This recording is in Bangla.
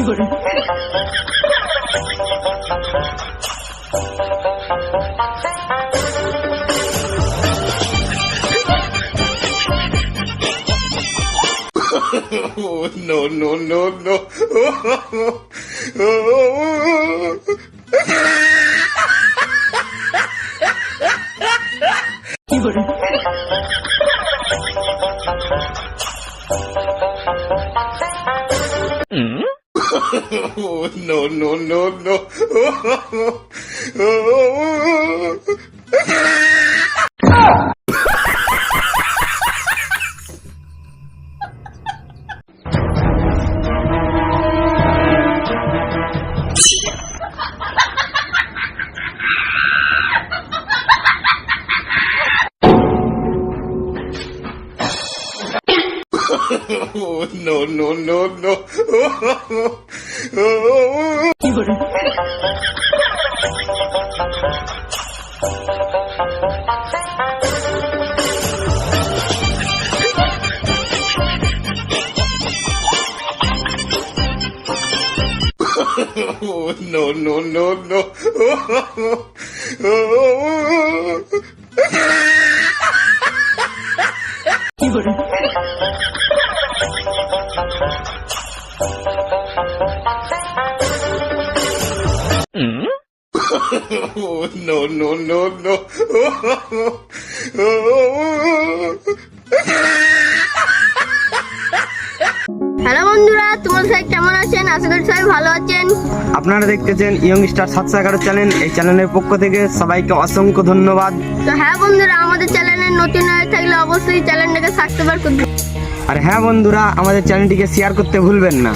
Oh, no, no, no, no. Oh, no, no, no, no. Oh, no, no, no, no. Oh, no, no, no, no. Oh, no, no, no, no. Hello বন্ধুরা, তোমরা সবাই কেমন আছেন? আশা করি সবাই ভালো আছেন। আপনারা দেখতেছেন ইয়ং স্টার 711 চ্যানেল। এই চ্যানেলের পক্ষ থেকে সবাইকে অসংখ্য ধন্যবাদ। তো হ্যাঁ বন্ধুরা, আমাদের চ্যানেলে নতুন হয়ে থাকলে অবশ্যই চ্যানেলটাকে সাবস্ক্রাইব করবেন। আর হ্যাঁ বন্ধুরা, আমাদের চ্যানেলটিকে শেয়ার করতে ভুলবেন না।